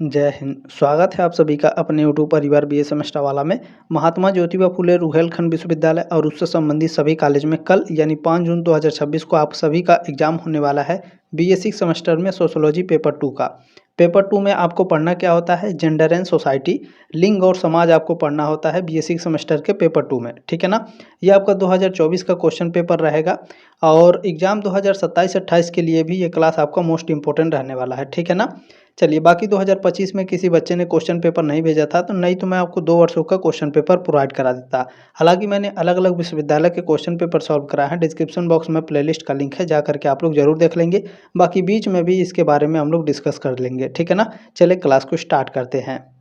जय हिंद। स्वागत है आप सभी का अपने यूट्यूब परिवार बीए सेमेस्टर वाला में। महात्मा ज्योतिबा फुले रुहेलखंड विश्वविद्यालय और उससे संबंधित सभी कॉलेज में कल यानी 5 जून 2026 को आप सभी का एग्जाम होने वाला है। बीए 6 सेमेस्टर में सोशियोलॉजी पेपर 2 का। पेपर 2 में आपको पढ़ना क्या होता है, जेंडर एंड सोसाइटी, लिंग और समाज आपको पढ़ना होता है बीए 6 सेमेस्टर के पेपर 2 में, ठीक है ना। ये आपका 2024 का क्वेश्चन पेपर रहेगा और एग्जाम 2027-28 के लिए भी ये क्लास आपका मोस्ट इंपॉर्टेंट रहने वाला है, ठीक है ना। चलिए, बाकी 2025 में किसी बच्चे ने क्वेश्चन पेपर नहीं भेजा था तो नहीं तो मैं आपको 2 वर्षों का क्वेश्चन पेपर प्रोवाइड करा देता। हालांकि मैंने अलग अलग विश्वविद्यालय के क्वेश्चन पेपर सॉल्व कराए हैं। डिस्क्रिप्शन बॉक्स में प्लेलिस्ट का लिंक है, जा करके आप लोग जरूर देख लेंगे। बाकी बीच में भी इसके बारे में हम लोग डिस्कस कर लेंगे, ठीक है ना। चलिए क्लास को स्टार्ट करते हैं।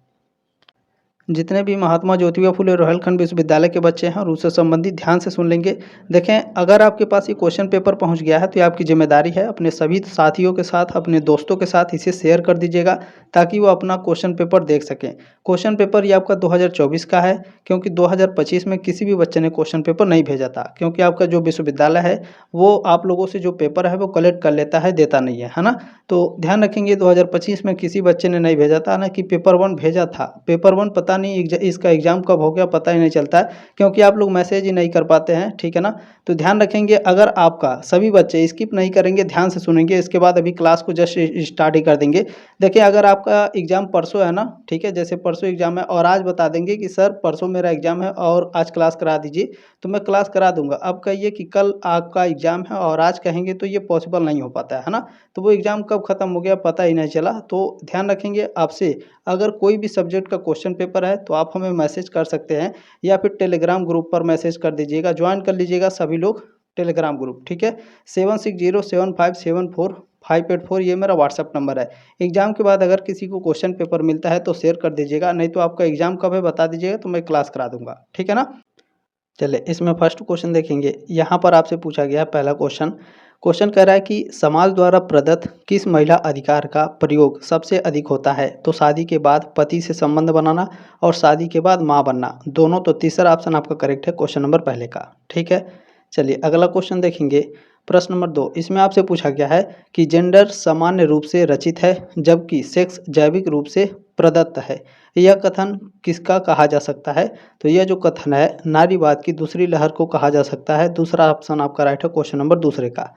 जितने भी महात्मा ज्योतिबा फुले रुहेलखंड विश्वविद्यालय के बच्चे हैं और उससे संबंधित ध्यान से सुन लेंगे। देखें, अगर आपके पास ये क्वेश्चन पेपर पहुंच गया है तो ये आपकी जिम्मेदारी है, अपने सभी साथियों के साथ, अपने दोस्तों के साथ इसे शेयर कर दीजिएगा ताकि वो अपना क्वेश्चन पेपर देख सकें। क्वेश्चन पेपर ये आपका 2024 का है, क्योंकि 2025 में किसी भी बच्चे ने क्वेश्चन पेपर नहीं भेजा था, क्योंकि आपका जो विश्वविद्यालय है वो आप लोगों से जो पेपर है वो कलेक्ट कर लेता है, देता नहीं है ना। तो ध्यान रखेंगे, 2025 में किसी बच्चे ने नहीं भेजा था ना कि पेपर 1 भेजा था। पेपर 1 पता नहीं इसका एग्ज़ाम कब हो गया, पता ही नहीं चलता है, क्योंकि आप लोग मैसेज ही नहीं कर पाते हैं, ठीक है ना। तो ध्यान रखेंगे, अगर आपका सभी बच्चे स्किप नहीं करेंगे, ध्यान से सुनेंगे, इसके बाद अभी क्लास को जस्ट स्टार्ट ही कर देंगे। देखिए, अगर आपका एग्ज़ाम परसों है ना, ठीक है, जैसे परसों एग्ज़ाम है और आज बता देंगे कि सर परसों मेरा एग्ज़ाम है और आज क्लास करा दीजिए, तो मैं क्लास करा दूंगा। अब कहिए कि कल आपका एग्ज़ाम है और आज कहेंगे तो ये पॉसिबल नहीं हो पाता है ना। तो वो एग्ज़ाम कब ख़त्म हो गया पता ही नहीं चला। तो ध्यान रखेंगे, आपसे अगर कोई भी सब्जेक्ट का क्वेश्चन पेपर है तो आप हमें मैसेज कर सकते हैं या फिर टेलीग्राम ग्रुप पर मैसेज कर दीजिएगा, ज्वाइन कर लीजिएगा सभी लोग टेलीग्राम ग्रुप, ठीक है। 7607574584 ये मेरा व्हाट्सअप नंबर है। एग्ज़ाम के बाद अगर किसी को क्वेश्चन पेपर मिलता है तो शेयर कर दीजिएगा, नहीं तो आपका एग्ज़ाम कब है बता दीजिएगा तो मैं क्लास करा दूंगा, ठीक है ना। चलिए, इसमें फर्स्ट क्वेश्चन देखेंगे। यहाँ पर आपसे पूछा गया है पहला क्वेश्चन। क्वेश्चन कह रहा है कि समाज द्वारा प्रदत्त किस महिला अधिकार का प्रयोग सबसे अधिक होता है। तो शादी के बाद पति से संबंध बनाना और शादी के बाद माँ बनना, दोनों। तो तीसरा ऑप्शन आपका करेक्ट है क्वेश्चन नंबर पहले का, ठीक है। चलिए अगला क्वेश्चन देखेंगे। प्रश्न नंबर 2, इसमें आपसे पूछा गया है कि जेंडर सामान्य रूप से रचित है जबकि सेक्स जैविक रूप से प्रदत्त है। यह कथन किसका कहा जा सकता है। तो यह जो कथन है नारीवाद की दूसरी लहर को कहा जा सकता है। दूसरा ऑप्शन आपका राइट है क्वेश्चन नंबर दूसरे का।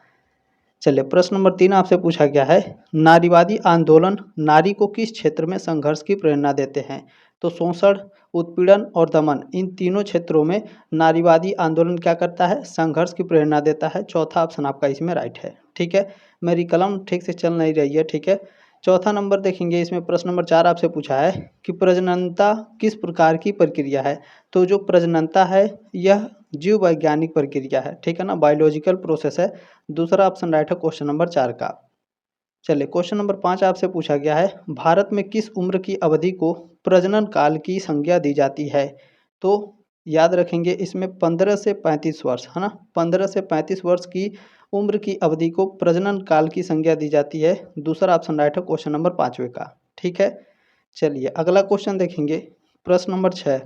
चलिए प्रश्न नंबर 3 आपसे पूछा गया है, नारीवादी आंदोलन नारी को किस क्षेत्र में संघर्ष की प्रेरणा देते हैं। तो शोषण, उत्पीड़न और दमन, इन तीनों क्षेत्रों में नारीवादी आंदोलन क्या करता है, संघर्ष की प्रेरणा देता है। चौथा ऑप्शन आपका इसमें राइट है, ठीक है। मेरी कलम ठीक से चल नहीं रही है, ठीक है। चौथा नंबर देखेंगे, इसमें प्रश्न नंबर 4 आपसे पूछा है कि प्रजननता किस प्रकार की प्रक्रिया है। तो जो प्रजननता है यह जीव वैज्ञानिक प्रक्रिया है, ठीक है ना, बायोलॉजिकल प्रोसेस है। दूसरा ऑप्शन राइट है क्वेश्चन नंबर 4 का। चलिए क्वेश्चन नंबर 5 आपसे पूछा गया है, भारत में किस उम्र की अवधि को प्रजनन काल की संज्ञा दी जाती है। तो याद रखेंगे, इसमें 15 से 35 वर्ष है ना, 15 से 35 वर्ष की उम्र की अवधि को प्रजनन काल की संज्ञा दी जाती है। दूसरा ऑप्शन राइट है क्वेश्चन नंबर 5वें का, ठीक है। चलिए अगला क्वेश्चन देखेंगे। प्रश्न नंबर 6,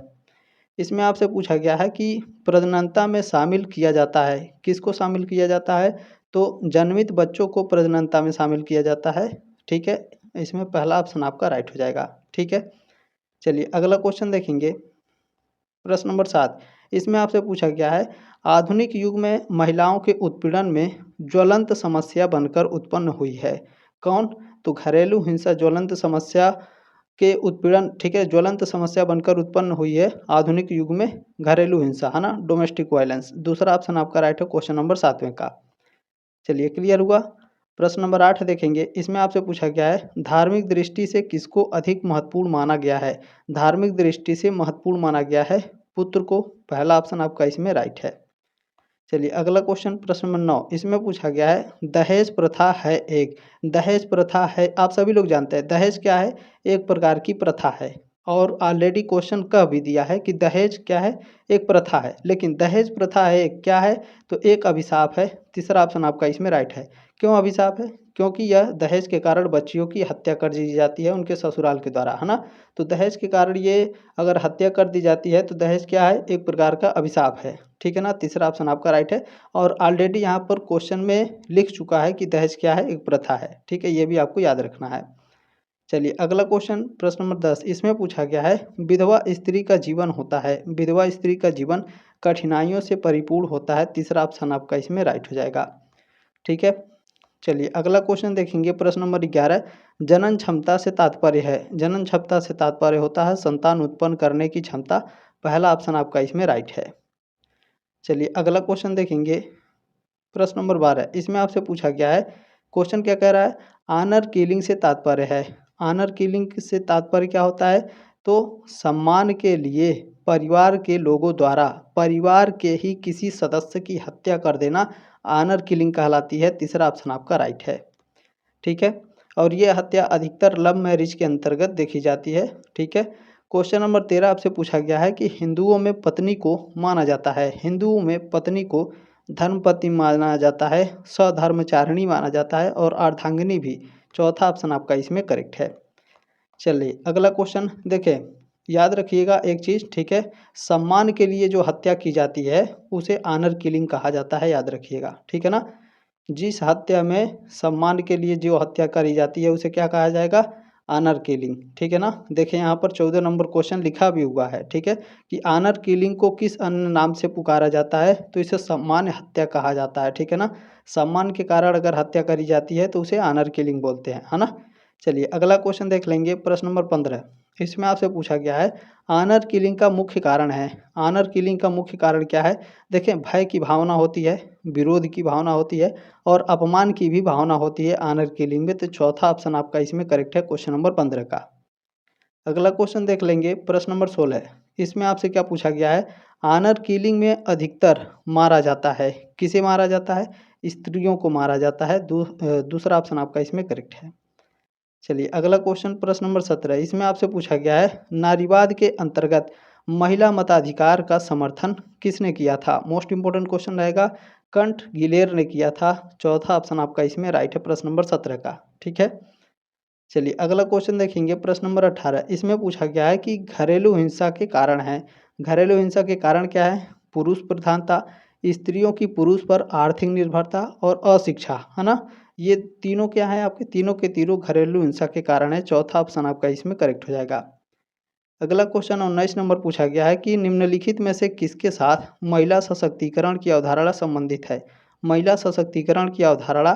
इसमें आपसे पूछा गया है कि प्रजननता में शामिल किया जाता है, किसको शामिल किया जाता है। तो जन्मित बच्चों को प्रजननता में शामिल किया जाता है, ठीक है। इसमें पहला ऑप्शन आपका राइट हो जाएगा, ठीक है। चलिए अगला क्वेश्चन देखेंगे। प्रश्न नंबर 7, इसमें आपसे पूछा गया है, आधुनिक युग में महिलाओं के उत्पीड़न में ज्वलंत समस्या बनकर उत्पन्न हुई है। कौन। तो घरेलू हिंसा ज्वलंत समस्या के उत्पीड़न, ठीक है, ज्वलंत समस्या बनकर उत्पन्न हुई है आधुनिक युग में घरेलू हिंसा, है ना, डोमेस्टिक वायलेंस। दूसरा ऑप्शन आपका राइट है क्वेश्चन नंबर 7वें का। चलिए क्लियर हुआ। प्रश्न नंबर 8 देखेंगे। इसमें आपसे पूछा गया है, धार्मिक दृष्टि से किसको अधिक महत्वपूर्ण माना गया है। धार्मिक दृष्टि से महत्वपूर्ण माना गया है पुत्र को। पहला ऑप्शन आपका इसमें राइट है। चलिए अगला क्वेश्चन प्रश्न नंबर 9, इसमें पूछा गया है, दहेज प्रथा है एक। दहेज प्रथा है, आप सभी लोग जानते हैं दहेज क्या है, एक प्रकार की प्रथा है। और ऑलरेडी क्वेश्चन कह भी दिया है कि दहेज क्या है, एक प्रथा है। लेकिन दहेज प्रथा है क्या है, तो एक अभिशाप है। तीसरा ऑप्शन आपका इसमें राइट है। क्यों अभिशाप है, क्योंकि यह दहेज के कारण बच्चियों की हत्या कर दी जाती है उनके ससुराल के द्वारा, है ना। तो दहेज के कारण ये अगर हत्या कर दी जाती है तो दहेज क्या है, एक प्रकार का अभिशाप है, ठीक है ना। तीसरा ऑप्शन आपका राइट है। और ऑलरेडी यहाँ पर क्वेश्चन में लिख चुका है कि दहेज क्या है, एक प्रथा है, ठीक है, ये भी आपको याद रखना है। चलिए अगला क्वेश्चन प्रश्न नंबर 10 इसमें पूछा गया है विधवा स्त्री का जीवन होता है, विधवा स्त्री का जीवन कठिनाइयों से परिपूर्ण होता है। तीसरा ऑप्शन आपका इसमें राइट हो जाएगा। ठीक है। चलिए अगला क्वेश्चन देखेंगे प्रश्न नंबर 11 जनन क्षमता से तात्पर्य है, जनन क्षमता से तात्पर्य होता है संतान उत्पन्न करने की क्षमता। पहला ऑप्शन आपका इसमें राइट है। चलिए अगला क्वेश्चन देखेंगे प्रश्न नंबर 12 इसमें आपसे पूछा गया है क्वेश्चन क्या कह रहा है आनर किलिंग से तात्पर्य है। आनर किलिंग से तात्पर्य क्या होता है तो सम्मान के लिए परिवार के लोगों द्वारा परिवार के ही किसी सदस्य की हत्या कर देना आनर किलिंग कहलाती है। तीसरा ऑप्शन आपका राइट है। ठीक है। और ये हत्या अधिकतर लव मैरिज के अंतर्गत देखी जाती है। ठीक है। क्वेश्चन नंबर 13 आपसे पूछा गया है कि हिंदुओं में पत्नी को माना जाता है, हिंदुओं में पत्नी को धर्मपत्नी माना जाता है, स्वधर्मचारिणी माना जाता है और अर्धांगिनी भी। चौथा ऑप्शन आपका इसमें करेक्ट है। चलिए अगला क्वेश्चन देखें। याद रखिएगा एक चीज़, ठीक है, सम्मान के लिए जो हत्या की जाती है उसे आनर किलिंग कहा जाता है, याद रखिएगा। ठीक है ना। जिस हत्या में सम्मान के लिए जो हत्या करी जाती है उसे क्या कहा जाएगा आनर किलिंग। ठीक है ना। देखिए यहाँ पर 14 नंबर क्वेश्चन लिखा भी हुआ है। ठीक है कि आनर किलिंग को किस अन्य नाम से पुकारा जाता है तो इसे सम्मान हत्या कहा जाता है। ठीक है ना। सम्मान के कारण अगर हत्या करी जाती है तो उसे आनर किलिंग बोलते हैं, है ना। चलिए अगला क्वेश्चन देख लेंगे प्रश्न नंबर 15 इसमें आपसे पूछा गया है आनर किलिंग का मुख्य कारण है। आनर किलिंग का मुख्य कारण क्या है। देखें भय की भावना होती है, विरोध की भावना होती है और अपमान की भी भावना होती है आनर किलिंग में। तो चौथा ऑप्शन आपका इसमें करेक्ट है क्वेश्चन नंबर 15 का। अगला क्वेश्चन देख लेंगे प्रश्न नंबर 16 इसमें आपसे क्या पूछा गया है आनर किलिंग में अधिकतर मारा जाता है, किसे मारा जाता है स्त्रियों को मारा जाता है। दूसरा ऑप्शन आपका इसमें करेक्ट है। चलिए अगला क्वेश्चन प्रश्न नंबर 17 इसमें आपसे पूछा गया है नारीवाद के अंतर्गत महिला मताधिकार का समर्थन किसने किया था। मोस्ट इंपोर्टेंट क्वेश्चन रहेगा, कंट गिलेर ने किया था। चौथा ऑप्शन आपका इसमें राइट है प्रश्न नंबर 17 का। ठीक है। चलिए अगला क्वेश्चन देखेंगे प्रश्न नंबर 18 इसमें पूछा गया है कि घरेलू हिंसा के कारण है। घरेलू हिंसा के कारण क्या है पुरुष प्रधानता, स्त्रियों की पुरुष पर आर्थिक निर्भरता और अशिक्षा, है ना। ये तीनों क्या है आपके तीनों के तीनों घरेलू हिंसा के कारण है। चौथा ऑप्शन आपका इसमें करेक्ट हो जाएगा। अगला क्वेश्चन 19 नंबर पूछा गया है कि निम्नलिखित में से किसके साथ महिला सशक्तिकरण की अवधारणा संबंधित है। महिला सशक्तिकरण की अवधारणा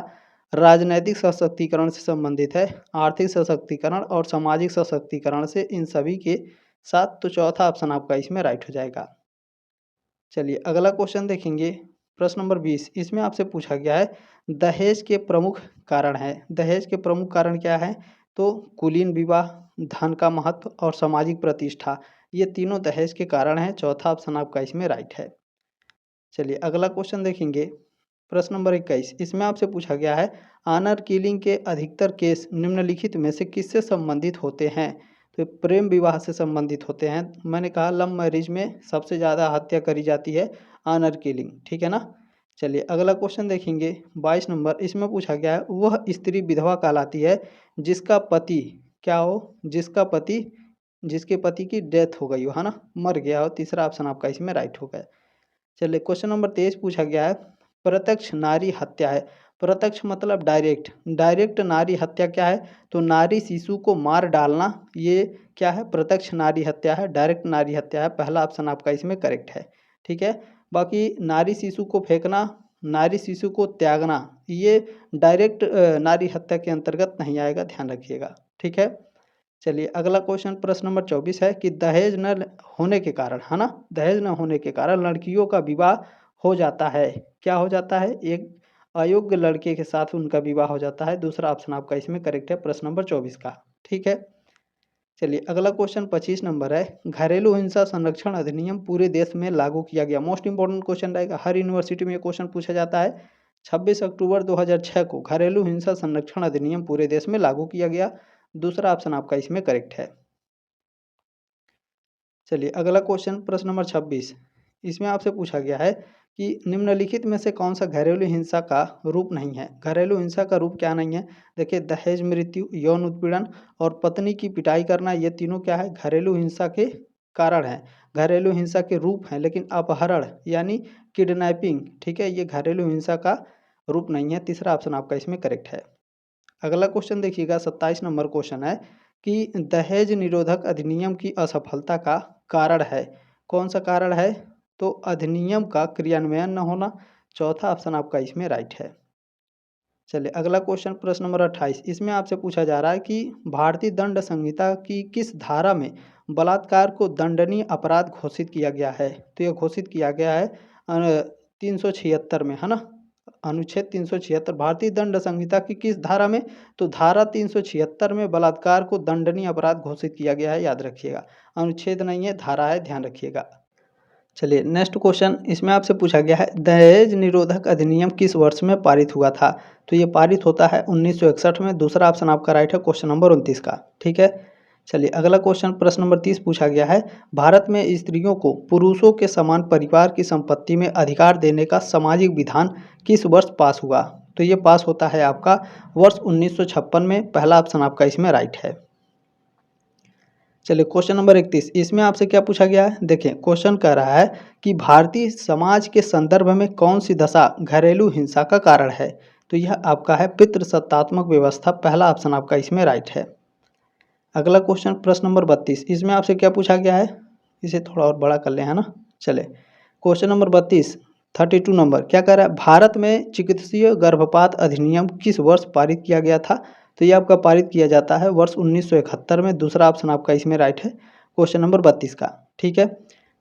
राजनैतिक सशक्तिकरण से संबंधित है, आर्थिक सशक्तिकरण और सामाजिक सशक्तिकरण से, इन सभी के साथ। तो चौथा ऑप्शन आपका इसमें राइट हो जाएगा। चलिए अगला क्वेश्चन देखेंगे प्रश्न नंबर 20 इसमें आपसे पूछा गया है दहेज के प्रमुख कारण है। दहेज के प्रमुख कारण क्या है तो कुलीन विवाह, धन का महत्व और सामाजिक प्रतिष्ठा, ये तीनों दहेज के कारण हैं। चौथा ऑप्शन आपका इसमें राइट है। चलिए अगला क्वेश्चन देखेंगे प्रश्न नंबर 21 इसमें आपसे पूछा गया है आनर किलिंग के अधिकतर केस निम्नलिखित में से किससे संबंधित होते हैं। तो प्रेम विवाह से संबंधित होते हैं। मैंने कहा लव मैरिज में सबसे ज़्यादा हत्या करी जाती है आनर किलिंग। ठीक है ना। चलिए अगला क्वेश्चन देखेंगे 22 नंबर इसमें पूछा गया है वह स्त्री विधवा कहलाती है जिसका पति क्या हो, जिसके पति की डेथ हो गई हो, है ना, मर गया हो। तीसरा ऑप्शन आपका इसमें राइट हो गया। चलिए क्वेश्चन नंबर 23 पूछा गया है प्रत्यक्ष नारी हत्या है। प्रत्यक्ष मतलब डायरेक्ट, डायरेक्ट नारी हत्या क्या है तो नारी शिशु को मार डालना, ये क्या है प्रत्यक्ष नारी हत्या है, डायरेक्ट नारी हत्या है। पहला ऑप्शन आपका इसमें करेक्ट है। ठीक है। बाकी नारी शिशु को फेंकना, नारी शिशु को त्यागना, ये डायरेक्ट नारी हत्या के अंतर्गत नहीं आएगा, ध्यान रखिएगा। ठीक है। चलिए अगला क्वेश्चन प्रश्न नंबर 24 है कि दहेज न होने के कारण, है ना, दहेज न होने के कारण लड़कियों का विवाह हो जाता है। क्या हो जाता है एक अयोग्य लड़के के साथ उनका विवाह हो जाता है। दूसरा ऑप्शन आपका इसमें करेक्ट है प्रश्न नंबर 24 का। ठीक है। चलिए अगला क्वेश्चन 25 नंबर है घरेलू हिंसा संरक्षण अधिनियम पूरे देश में लागू किया गया। मोस्ट इंपोर्टेंट क्वेश्चन रहेगा, हर यूनिवर्सिटी में ये क्वेश्चन पूछा जाता है। 26 अक्टूबर 2006 को घरेलू हिंसा संरक्षण अधिनियम पूरे देश में लागू किया गया। दूसरा ऑप्शन आपका इसमें करेक्ट है। चलिए अगला क्वेश्चन प्रश्न नंबर 26 इसमें आपसे पूछा गया है कि निम्नलिखित में से कौन सा घरेलू हिंसा का रूप नहीं है। घरेलू हिंसा का रूप क्या नहीं है। देखिए दहेज मृत्यु, यौन उत्पीड़न और पत्नी की पिटाई करना, ये तीनों क्या है घरेलू हिंसा के कारण है, घरेलू हिंसा के रूप हैं। लेकिन अपहरण यानी किडनैपिंग, ठीक है, ये घरेलू हिंसा का रूप नहीं है। तीसरा ऑप्शन आपका इसमें करेक्ट है। अगला क्वेश्चन देखिएगा 27 नंबर क्वेश्चन है कि दहेज निरोधक अधिनियम की असफलता का कारण है। कौन सा कारण है? तो अधिनियम का क्रियान्वयन न होना। चौथा ऑप्शन आपका इसमें राइट है। चलिए अगला क्वेश्चन प्रश्न नंबर 28, इसमें आपसे पूछा जा रहा है कि भारतीय दंड संहिता की किस धारा में बलात्कार को दंडनीय अपराध घोषित किया गया है? तो यह घोषित किया गया है 376 में, है ना। अनुच्छेद 376 भारतीय दंड संहिता की किस धारा में? तो धारा 376 में बलात्कार को दंडनीय अपराध घोषित किया गया है, याद रखिएगा। अनुच्छेद नहीं है, धारा है, ध्यान रखिएगा। चलिए नेक्स्ट क्वेश्चन, इसमें आपसे पूछा गया है दहेज निरोधक अधिनियम किस वर्ष में पारित हुआ था? तो ये पारित होता है 1961 में। दूसरा ऑप्शन आपका राइट है, क्वेश्चन नंबर 29 का। ठीक है। चलिए अगला क्वेश्चन प्रश्न नंबर 30 पूछा गया है भारत में स्त्रियों को पुरुषों के समान परिवार की संपत्ति में अधिकार देने का सामाजिक विधान किस वर्ष पास हुआ? तो ये पास होता है आपका वर्ष 1956 में। पहला ऑप्शन आपका इसमें राइट है। चलिए क्वेश्चन नंबर 31, इसमें आपसे क्या पूछा गया है? देखिए क्वेश्चन कह रहा है कि भारतीय समाज के संदर्भ में कौन सी दशा घरेलू हिंसा का कारण है? तो यह आपका है पितृसत्तात्मक व्यवस्था। पहला ऑप्शन आपका इसमें राइट है। अगला क्वेश्चन प्रश्न नंबर 32, इसमें आपसे क्या पूछा गया है? इसे थोड़ा और बड़ा कर ले, है ना। चले क्वेश्चन नंबर 32 32 नंबर क्या कह रहा है भारत में चिकित्सीय गर्भपात अधिनियम किस वर्ष पारित किया गया था? तो ये आपका पारित किया जाता है वर्ष 1971 में। दूसरा ऑप्शन आपका इसमें राइट है, क्वेश्चन नंबर 32 का। ठीक है।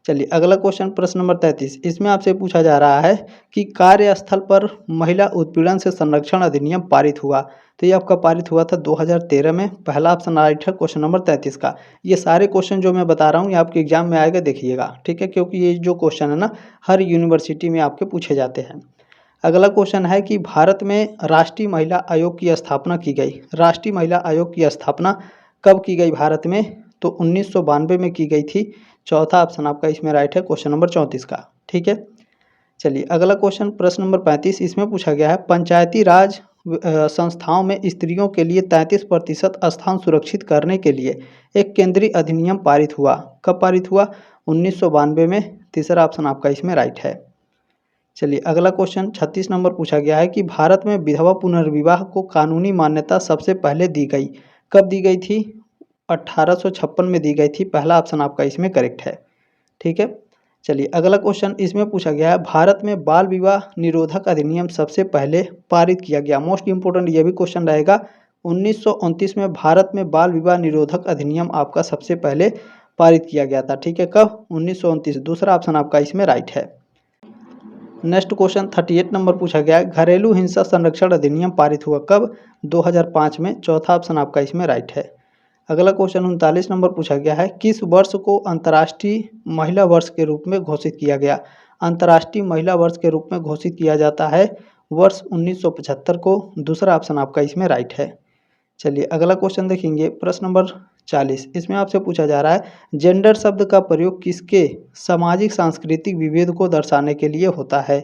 चलिए अगला क्वेश्चन प्रश्न नंबर 33, इसमें आपसे पूछा जा रहा है कि कार्यस्थल पर महिला उत्पीड़न से संरक्षण अधिनियम पारित हुआ। तो ये आपका पारित हुआ था 2013 में। पहला ऑप्शन राइट है, क्वेश्चन नंबर 33 का। ये सारे क्वेश्चन जो मैं बता रहा हूँ ये आपके एग्जाम में आएगा, देखिएगा। ठीक है, क्योंकि ये जो क्वेश्चन है ना हर यूनिवर्सिटी में आपके पूछे जाते हैं। अगला क्वेश्चन है कि भारत में राष्ट्रीय महिला आयोग की स्थापना की गई। राष्ट्रीय महिला आयोग की स्थापना कब की गई भारत में? तो 1992 में की गई थी। चौथा ऑप्शन आपका इसमें राइट है, क्वेश्चन नंबर 34 का। ठीक है। चलिए अगला क्वेश्चन प्रश्न नंबर 35, इसमें पूछा गया है पंचायती राज संस्थाओं में स्त्रियों के लिए 33% स्थान सुरक्षित करने के लिए एक केंद्रीय अधिनियम पारित हुआ। कब पारित हुआ? 1992 में। तीसरा ऑप्शन आपका इसमें राइट है। चलिए अगला क्वेश्चन 36 नंबर पूछा गया है कि भारत में विधवा पुनर्विवाह को कानूनी मान्यता सबसे पहले दी गई। कब दी गई थी? 1856 में दी गई थी। पहला ऑप्शन आपका इसमें करेक्ट है। ठीक है। चलिए अगला क्वेश्चन इसमें पूछा गया है भारत में बाल विवाह निरोधक अधिनियम सबसे पहले पारित किया गया। मोस्ट इंपोर्टेंट ये भी क्वेश्चन रहेगा। 1929 में भारत में बाल विवाह निरोधक अधिनियम आपका सबसे पहले पारित किया गया था। ठीक है, कब? 1929। दूसरा ऑप्शन आपका इसमें राइट है। नेक्स्ट क्वेश्चन 38 नंबर पूछा गया है घरेलू हिंसा संरक्षण अधिनियम पारित हुआ कब? 2005 में। चौथा ऑप्शन आपका इसमें राइट है। अगला क्वेश्चन 39 नंबर पूछा गया है किस वर्ष को अंतर्राष्ट्रीय महिला वर्ष के रूप में घोषित किया गया? अंतर्राष्ट्रीय महिला वर्ष के रूप में घोषित किया जाता है वर्ष 1975 को। दूसरा ऑप्शन आपका इसमें राइट है। चलिए अगला क्वेश्चन देखेंगे प्रश्न नंबर 40, इसमें आपसे पूछा जा रहा है जेंडर शब्द का प्रयोग किसके सामाजिक सांस्कृतिक विभेद को दर्शाने के लिए होता है?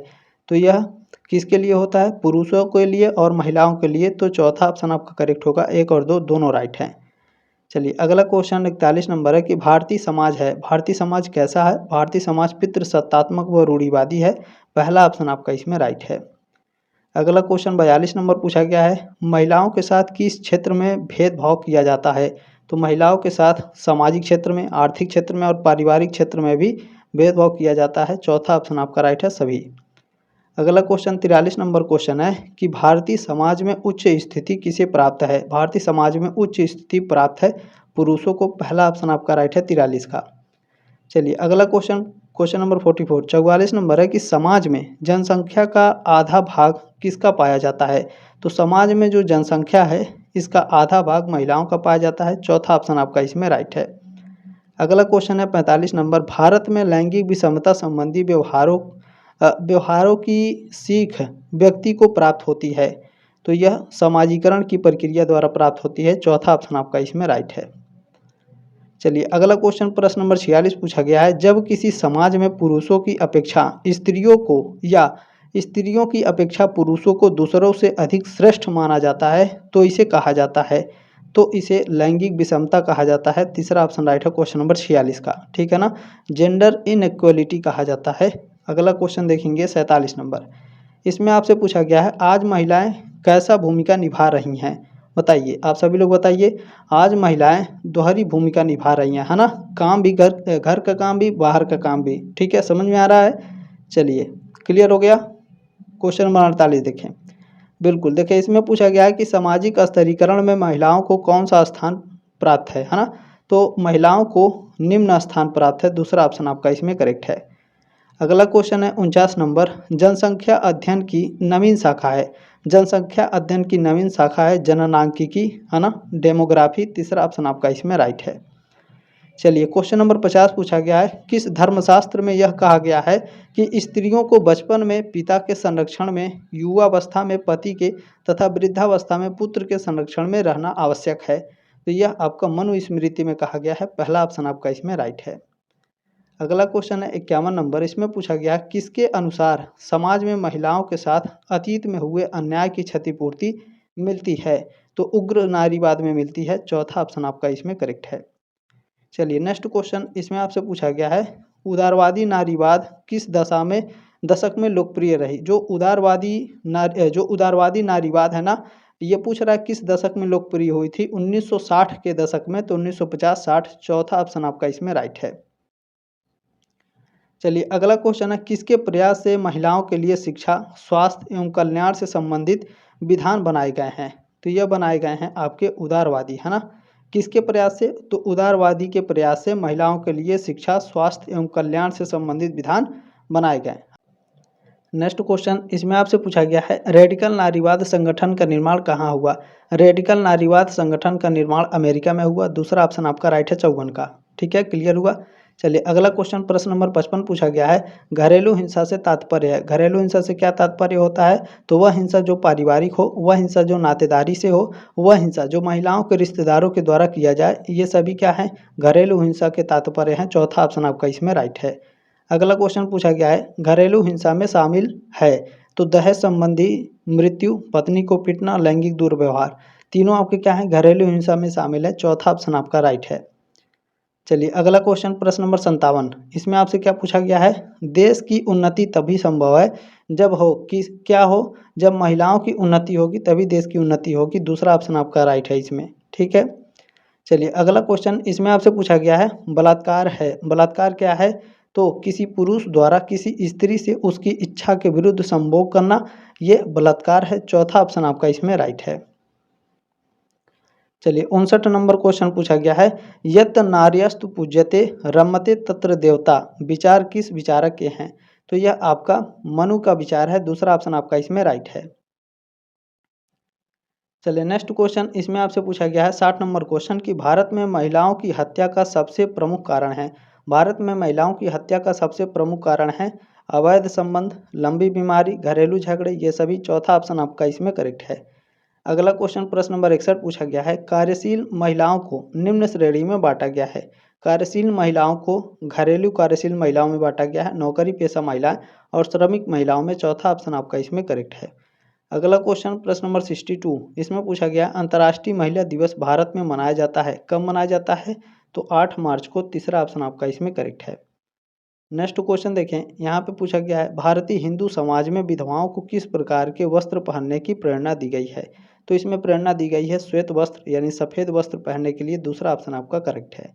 तो यह किसके लिए होता है? पुरुषों के लिए और महिलाओं के लिए। तो चौथा ऑप्शन आपका करेक्ट होगा, 1 और 2 दोनों राइट हैं। चलिए अगला क्वेश्चन 41 नंबर है कि भारतीय समाज है। भारतीय समाज कैसा है? भारतीय समाज पितृसत्तात्मक व रूढ़िवादी है। पहला ऑप्शन आपका इसमें राइट है। अगला क्वेश्चन 42 नंबर पूछा गया है महिलाओं के साथ किस क्षेत्र में भेदभाव किया जाता है? तो महिलाओं के साथ सामाजिक क्षेत्र में, आर्थिक क्षेत्र में और पारिवारिक क्षेत्र में भी भेदभाव किया जाता है। चौथा ऑप्शन आपका राइट है, सभी। अगला क्वेश्चन 43 नंबर क्वेश्चन है कि भारतीय समाज में उच्च स्थिति किसे प्राप्त है? भारतीय समाज में उच्च स्थिति प्राप्त है पुरुषों को। पहला ऑप्शन आपका राइट है, 43 का। चलिए अगला क्वेश्चन नंबर 44 44 नंबर है कि समाज में जनसंख्या का आधा भाग किसका पाया जाता है? तो समाज में जो जनसंख्या है इसका आधा भाग महिलाओं का पाया जाता है। चौथा ऑप्शन आपका इसमें राइट है। अगला क्वेश्चन है 45 नंबर भारत में लैंगिक विषमता संबंधी व्यवहारों की सीख व्यक्ति को प्राप्त होती है। तो यह समाजीकरण की प्रक्रिया द्वारा प्राप्त होती है। चौथा ऑप्शन आपका इसमें राइट है। चलिए अगला क्वेश्चन प्रश्न नंबर 46 पूछा गया है जब किसी समाज में पुरुषों की अपेक्षा स्त्रियों को या स्त्रियों की अपेक्षा पुरुषों को दूसरों से अधिक श्रेष्ठ माना जाता है तो इसे कहा जाता है। तो इसे लैंगिक विषमता कहा जाता है। तीसरा ऑप्शन राइट है, क्वेश्चन नंबर 46 का। ठीक है ना, जेंडर इनइक्वालिटी कहा जाता है। अगला क्वेश्चन देखेंगे 47 नंबर, इसमें आपसे पूछा गया है आज महिलाएं कैसा भूमिका निभा रही हैं? बताइए, आप सभी लोग बताइए। आज महिलाएं दोहरी भूमिका निभा रही हैं, है ना? काम भी घर घर का काम भी, बाहर का काम भी। ठीक है, समझ में आ रहा है? चलिए, क्लियर हो गया? क्वेश्चन नंबर 48 देखें। बिल्कुल, देखिए इसमें पूछा गया है कि सामाजिक स्तरीकरण में महिलाओं को कौन सा स्थान प्राप्त है ना? तो महिलाओं को निम्न स्थान प्राप्त है, दूसरा ऑप्शन आपका इसमें करेक्ट है। अगला क्वेश्चन है 49 नंबर, जनसंख्या अध्ययन की नवीन शाखा है। जनसंख्या अध्ययन की नवीन शाखा है जननांकिकी, है ना? डेमोग्राफी, तीसरा ऑप्शन आपका इसमें राइट है। चलिए, क्वेश्चन नंबर 50 पूछा गया है, किस धर्मशास्त्र में यह कहा गया है कि स्त्रियों को बचपन में पिता के संरक्षण में, युवावस्था में पति के तथा वृद्धावस्था में पुत्र के संरक्षण में रहना आवश्यक है? तो यह आपका मनुस्मृति में कहा गया है, पहला ऑप्शन आपका इसमें राइट है। अगला क्वेश्चन है 51 नंबर, इसमें पूछा गया किसके अनुसार समाज में महिलाओं के साथ अतीत में हुए अन्याय की क्षतिपूर्ति मिलती है? तो उग्र नारीवाद में मिलती है, चौथा ऑप्शन आपका इसमें करेक्ट है। चलिए, नेक्स्ट क्वेश्चन इसमें आपसे पूछा गया है, उदारवादी नारीवाद किस दशक में लोकप्रिय रही? जो उदारवादी नारीवाद है ना, ये पूछ रहा है किस दशक में लोकप्रिय हुई थी? 1960 के दशक में, तो 1950-60, चौथा ऑप्शन आपका इसमें राइट है। चलिए, अगला क्वेश्चन है, किसके प्रयास से महिलाओं के लिए शिक्षा, स्वास्थ्य एवं कल्याण से संबंधित विधान बनाए गए हैं? तो यह बनाए गए हैं आपके उदारवादी, है ना? किसके प्रयास से? तो उदारवादी के प्रयास से महिलाओं के लिए शिक्षा, स्वास्थ्य एवं कल्याण से संबंधित विधान बनाए गए। नेक्स्ट क्वेश्चन इसमें आपसे पूछा गया है, रेडिकल नारीवाद संगठन का निर्माण कहाँ हुआ? रेडिकल नारीवाद संगठन का निर्माण अमेरिका में हुआ, दूसरा ऑप्शन आपका राइट है 54 का। ठीक है, क्लियर हुआ? चलिए, अगला क्वेश्चन प्रश्न नंबर 55 पूछा गया है, घरेलू हिंसा से तात्पर्य है। घरेलू हिंसा से क्या तात्पर्य होता है? तो वह हिंसा जो पारिवारिक हो, वह हिंसा जो नातेदारी से हो, वह हिंसा जो महिलाओं के रिश्तेदारों के द्वारा किया जाए, ये सभी क्या है? घरेलू हिंसा के तात्पर्य हैं, चौथा ऑप्शन आपका इसमें राइट है। अगला क्वेश्चन पूछा गया है, घरेलू हिंसा में शामिल है तो दहेज संबंधी मृत्यु, पत्नी को पीटना, लैंगिक दुर्व्यवहार, तीनों आपके क्या है? घरेलू हिंसा में शामिल है, चौथा ऑप्शन आपका राइट है। चलिए, अगला क्वेश्चन प्रश्न नंबर 57, इसमें आपसे क्या पूछा गया है, देश की उन्नति तभी संभव है जब हो कि क्या हो? जब महिलाओं की उन्नति होगी तभी देश की उन्नति होगी, दूसरा ऑप्शन आपका राइट है इसमें। ठीक है, चलिए, अगला क्वेश्चन इसमें आपसे पूछा गया है, बलात्कार है। बलात्कार क्या है? तो किसी पुरुष द्वारा किसी स्त्री से उसकी इच्छा के विरुद्ध संभोग करना, ये बलात्कार है, चौथा ऑप्शन आपका इसमें राइट है। चलिए, 59 नंबर क्वेश्चन पूछा गया है, यत् नार्यस्तु पूज्यते रमते तत्र देवता, विचार किस विचारक के हैं? तो यह आपका मनु का विचार है, दूसरा ऑप्शन आपका इसमें राइट है। चलिए, नेक्स्ट क्वेश्चन इसमें आपसे पूछा गया है 60 नंबर क्वेश्चन कि भारत में महिलाओं की हत्या का सबसे प्रमुख कारण है। भारत में महिलाओं की हत्या का सबसे प्रमुख कारण है अवैध संबंध, लंबी बीमारी, घरेलू झगड़े, ये सभी, चौथा ऑप्शन आपका इसमें करेक्ट है। अगला क्वेश्चन प्रश्न नंबर 61 पूछा गया है, कार्यशील महिलाओं को निम्न श्रेणी में बांटा गया है। कार्यशील महिलाओं को घरेलू कार्यशील महिलाओं में बांटा गया है, नौकरी पेशा महिलाएं और श्रमिक महिलाओं में, चौथा ऑप्शन आपका इसमें करेक्ट है। अगला क्वेश्चन प्रश्न नंबर 62, इसमें पूछा गया अंतर्राष्ट्रीय महिला दिवस भारत में मनाया जाता है, कब मनाया जाता है? तो 8 मार्च को, तीसरा ऑप्शन आपका इसमें करेक्ट है। नेक्स्ट क्वेश्चन देखें, यहाँ पे पूछा गया है, भारतीय हिंदू समाज में विधवाओं को किस प्रकार के वस्त्र पहनने की प्रेरणा दी गई है? तो इसमें प्रेरणा दी गई है श्वेत वस्त्र यानी सफ़ेद वस्त्र पहनने के लिए, दूसरा ऑप्शन आपका करेक्ट है।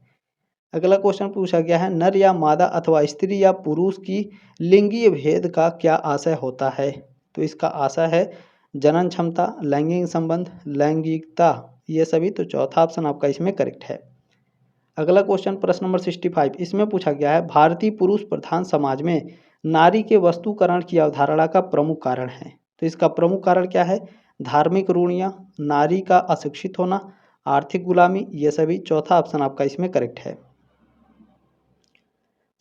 अगला क्वेश्चन पूछा गया है, नर या मादा अथवा स्त्री या पुरुष की लिंगीय भेद का क्या आशय होता है? तो इसका आशय है जनन क्षमता, लैंगिक संबंध, लैंगिकता, ये सभी, तो चौथा ऑप्शन आपका इसमें करेक्ट है। अगला क्वेश्चन प्रश्न नंबर 65, इसमें पूछा गया है, भारतीय पुरुष प्रधान समाज में नारी के वस्तुकरण की अवधारणा का प्रमुख कारण है। तो इसका प्रमुख कारण क्या है? धार्मिक रूढ़ियाँ, नारी का अशिक्षित होना, आर्थिक गुलामी, ये सभी, चौथा ऑप्शन आपका इसमें करेक्ट है।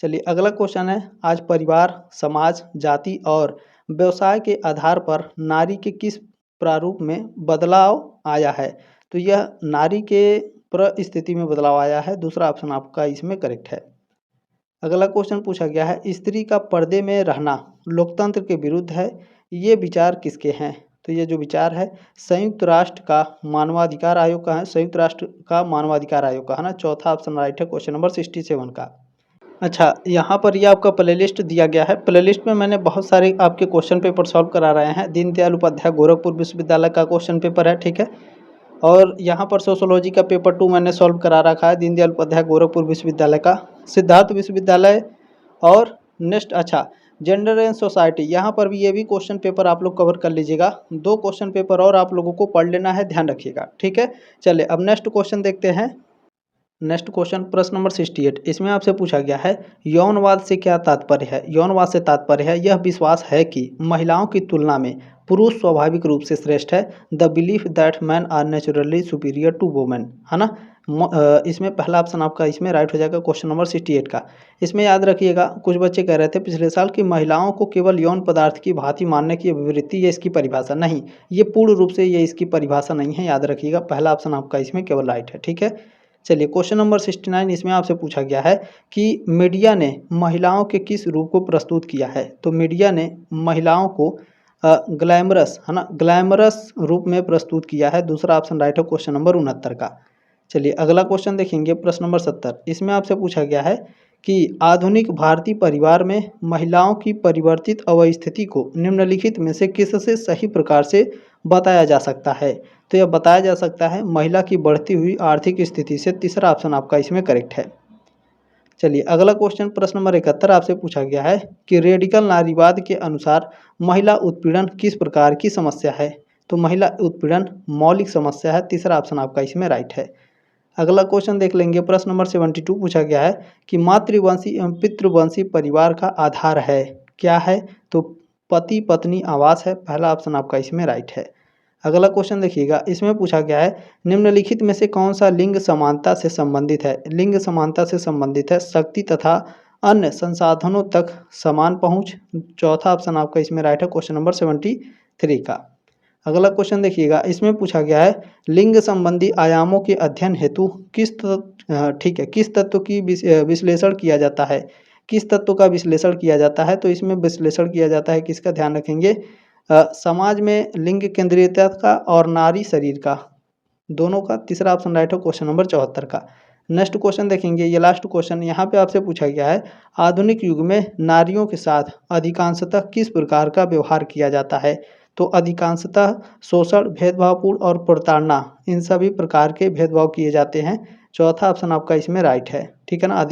चलिए, अगला क्वेश्चन है, आज परिवार, समाज, जाति और व्यवसाय के आधार पर नारी के किस प्रारूप में बदलाव आया है? तो यह नारी के परिस्थिति में बदलाव आया है, दूसरा ऑप्शन आपका इसमें करेक्ट है। अगला क्वेश्चन पूछा गया है, स्त्री का पर्दे में रहना लोकतंत्र के विरुद्ध है, ये विचार किसके हैं? तो ये जो विचार है संयुक्त राष्ट्र का मानवाधिकार आयोग का है, संयुक्त राष्ट्र का मानवाधिकार आयोग का, है ना, चौथा ऑप्शन राइट है क्वेश्चन नंबर 67 का। अच्छा, यहाँ पर ये आपका प्लेलिस्ट दिया गया है। प्लेलिस्ट में मैंने बहुत सारे आपके क्वेश्चन पेपर सॉल्व करा रहे हैं। दीनदयाल उपाध्याय गोरखपुर विश्वविद्यालय का क्वेश्चन पेपर है, ठीक है। और यहाँ पर सोशोलॉजी का पेपर 2 मैंने सॉल्व करा रखा है, दीनदयाल उपाध्याय गोरखपुर विश्वविद्यालय का, सिद्धार्थ विश्वविद्यालय। और नेक्स्ट अच्छा, जेंडर एंड सोसाइटी, यहाँ पर भी ये भी क्वेश्चन पेपर आप लोग कवर कर लीजिएगा। 2 क्वेश्चन पेपर और आप लोगों को पढ़ लेना है, ध्यान रखिएगा, ठीक है। चलिए अब नेक्स्ट क्वेश्चन देखते हैं। नेक्स्ट क्वेश्चन प्रश्न नंबर 68, इसमें आपसे पूछा गया है यौनवाद से क्या तात्पर्य है। यौनवाद से तात्पर्य है यह विश्वास है कि महिलाओं की तुलना में पुरुष स्वाभाविक रूप से श्रेष्ठ है। The belief that man are naturally superior to women, है ना। इसमें पहला ऑप्शन आपका इसमें राइट हो जाएगा क्वेश्चन नंबर 68 का। इसमें याद रखिएगा, कुछ बच्चे कह रहे थे पिछले साल कि महिलाओं को केवल यौन पदार्थ की भांति मानने की अभिवृत्ति, ये इसकी परिभाषा नहीं, ये पूर्ण रूप से ये इसकी परिभाषा नहीं है, याद रखिएगा। पहला ऑप्शन आपका इसमें केवल राइट है, ठीक है। चलिए क्वेश्चन नंबर 69, इसमें आपसे पूछा गया है कि मीडिया ने महिलाओं के किस रूप को प्रस्तुत किया है। तो मीडिया ने महिलाओं को ग्लैमरस, है ना, ग्लैमरस रूप में प्रस्तुत किया है। दूसरा ऑप्शन राइट है क्वेश्चन नंबर 69 का। चलिए अगला क्वेश्चन देखेंगे, प्रश्न नंबर 70, इसमें आपसे पूछा गया है कि आधुनिक भारतीय परिवार में महिलाओं की परिवर्तित अवस्थिति को निम्नलिखित में से किससे सही प्रकार से बताया जा सकता है। तो यह बताया जा सकता है महिला की बढ़ती हुई आर्थिक स्थिति से। तीसरा ऑप्शन आपका इसमें करेक्ट है। चलिए अगला क्वेश्चन प्रश्न नंबर 71 आपसे पूछा गया है कि रेडिकल नारीवाद के अनुसार महिला उत्पीड़न किस प्रकार की समस्या है। तो महिला उत्पीड़न मौलिक समस्या है। तीसरा ऑप्शन आपका इसमें राइट है। अगला क्वेश्चन देख लेंगे, प्रश्न नंबर 72 पूछा गया है कि मातृवंशी एवं पितृवंशी परिवार का आधार है, क्या है। तो पति पत्नी आवास है। पहला ऑप्शन आपका इसमें राइट है। अगला क्वेश्चन देखिएगा, इसमें पूछा गया है निम्नलिखित में से कौन सा लिंग समानता से संबंधित है। लिंग समानता से संबंधित है शक्ति तथा अन्य संसाधनों तक समान पहुंच। चौथा ऑप्शन आपका इसमें राइट है क्वेश्चन नंबर 73 का। अगला क्वेश्चन देखिएगा, इसमें पूछा गया है लिंग संबंधी आयामों के अध्ययन हेतु ठीक है, किस तत्व की विश्लेषण किया जाता है। किस तत्व का विश्लेषण किया जाता है। तो इसमें विश्लेषण किया जाता है किसका, ध्यान रखेंगे, समाज में लिंग केंद्रीयता का और नारी शरीर का, दोनों का। तीसरा ऑप्शन राइट है क्वेश्चन नंबर 74 का। नेक्स्ट क्वेश्चन देखेंगे, ये लास्ट क्वेश्चन, यहाँ पे आपसे पूछा गया है आधुनिक युग में नारियों के साथ अधिकांशतः किस प्रकार का व्यवहार किया जाता है। तो अधिकांशतः शोषण, भेदभावपूर्ण और प्रताड़ना, इन सभी प्रकार के भेदभाव किए जाते हैं। चौथा ऑप्शन आपका इसमें राइट है, ठीक है ना।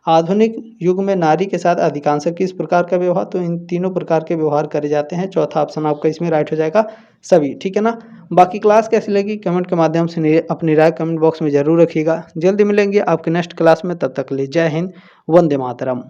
आधुनिक युग में नारी के साथ अधिकांश किस प्रकार का व्यवहार, तो इन तीनों प्रकार के व्यवहार करे जाते हैं। चौथा ऑप्शन आपका इसमें राइट हो जाएगा सभी, ठीक है ना। बाकी क्लास कैसी लगी कमेंट के माध्यम से अपनी राय कमेंट बॉक्स में जरूर रखिएगा। जल्दी मिलेंगे आपके नेक्स्ट क्लास में, तब तक के लिए जय हिंद, वंदे मातरम।